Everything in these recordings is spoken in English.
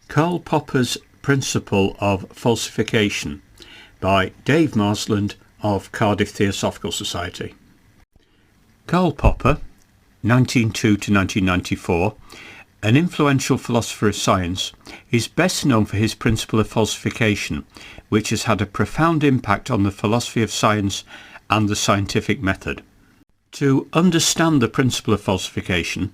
Karl Popper's Principle of Falsification by Dave Marsland of Cardiff Theosophical Society. Karl Popper, 1902 to 1994, an influential philosopher of science, is best known for his principle of falsification, which has had a profound impact on the philosophy of science and the scientific method. To understand the principle of falsification,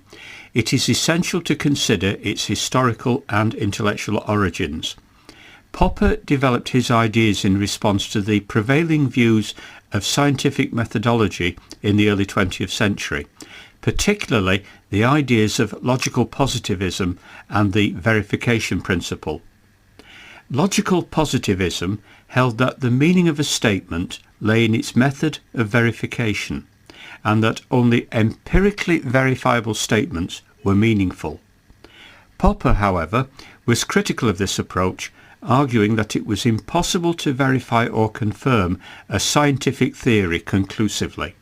it is essential to consider its historical and intellectual origins. Popper developed his ideas in response to the prevailing views of scientific methodology in the early 20th century, particularly the ideas of logical positivism and the verification principle. Logical positivism held that the meaning of a statement lay in its method of verification, and that only empirically verifiable statements were meaningful. Popper, however, was critical of this approach, arguing that it was impossible to verify or confirm a scientific theory conclusively.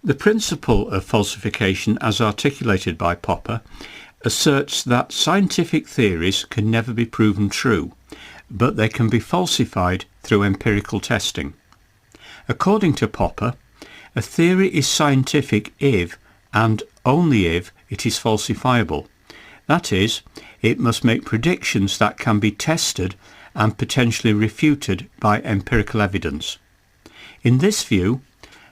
The principle of falsification, as articulated by Popper, asserts that scientific theories can never be proven true, but they can be falsified through empirical testing. According to Popper, a theory is scientific if, and only if, it is falsifiable. That is, it must make predictions that can be tested and potentially refuted by empirical evidence. In this view,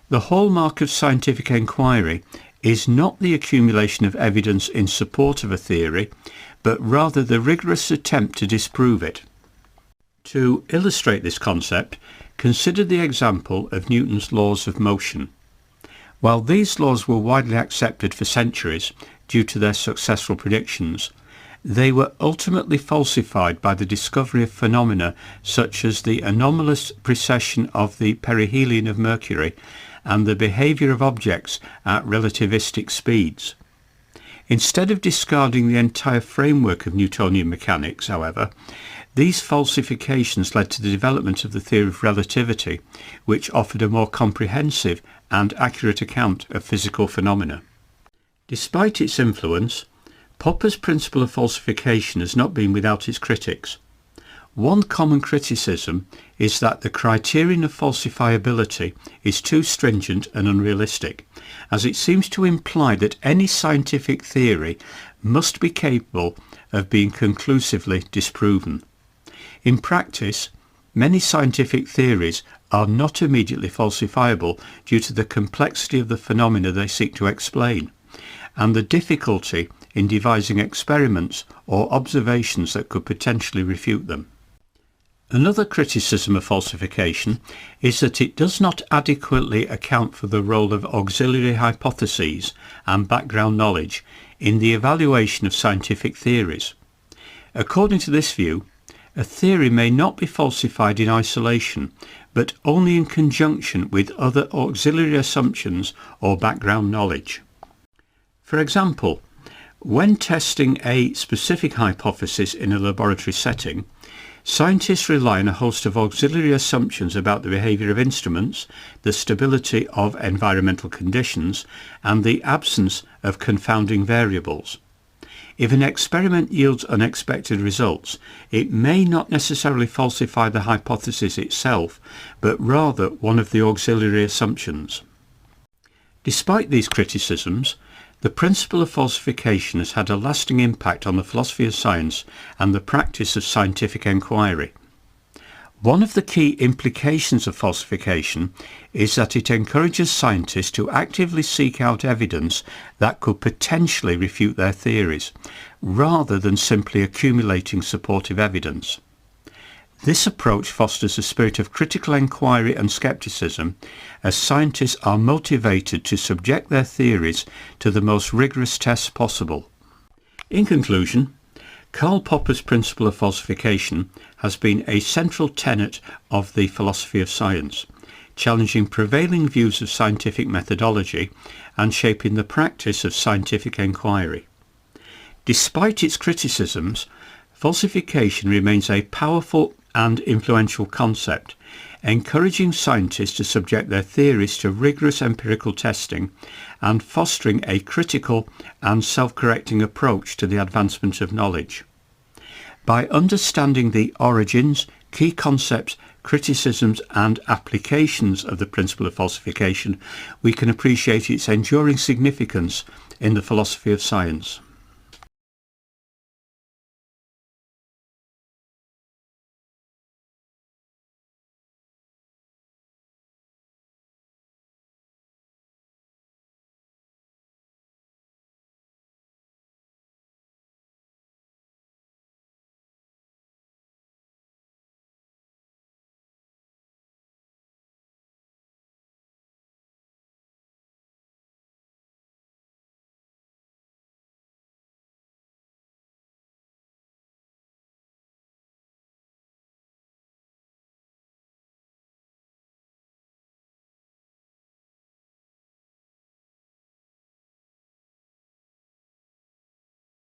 the hallmark of scientific inquiry is not the accumulation of evidence in support of a theory, but rather the rigorous attempt to disprove it. To illustrate this concept, consider the example of Newton's laws of motion. While these laws were widely accepted for centuries due to their successful predictions, they were ultimately falsified by the discovery of phenomena such as the anomalous precession of the perihelion of Mercury and the behaviour of objects at relativistic speeds. Instead of discarding the entire framework of Newtonian mechanics, however, these falsifications led to the development of the theory of relativity, which offered a more comprehensive and accurate account of physical phenomena. Despite its influence, Popper's principle of falsification has not been without its critics. One common criticism is that the criterion of falsifiability is too stringent and unrealistic, as it seems to imply that any scientific theory must be capable of being conclusively disproven. In practice, many scientific theories are not immediately falsifiable due to the complexity of the phenomena they seek to explain, and the difficulty in devising experiments or observations that could potentially refute them. Another criticism of falsification is that it does not adequately account for the role of auxiliary hypotheses and background knowledge in the evaluation of scientific theories. According to this view, a theory may not be falsified in isolation, but only in conjunction with other auxiliary assumptions or background knowledge. For example, when testing a specific hypothesis in a laboratory setting, scientists rely on a host of auxiliary assumptions about the behaviour of instruments, the stability of environmental conditions, and the absence of confounding variables. If an experiment yields unexpected results, it may not necessarily falsify the hypothesis itself, but rather one of the auxiliary assumptions. Despite these criticisms, the principle of falsification has had a lasting impact on the philosophy of science and the practice of scientific inquiry. One of the key implications of falsification is that it encourages scientists to actively seek out evidence that could potentially refute their theories, rather than simply accumulating supportive evidence. This approach fosters a spirit of critical inquiry and skepticism, as scientists are motivated to subject their theories to the most rigorous tests possible. In conclusion, Karl Popper's principle of falsification has been a central tenet of the philosophy of science, challenging prevailing views of scientific methodology and shaping the practice of scientific inquiry. Despite its criticisms, falsification remains a powerful and influential concept, encouraging scientists to subject their theories to rigorous empirical testing and fostering a critical and self-correcting approach to the advancement of knowledge. By understanding the origins, key concepts, criticisms and applications of the principle of falsification, we can appreciate its enduring significance in the philosophy of science.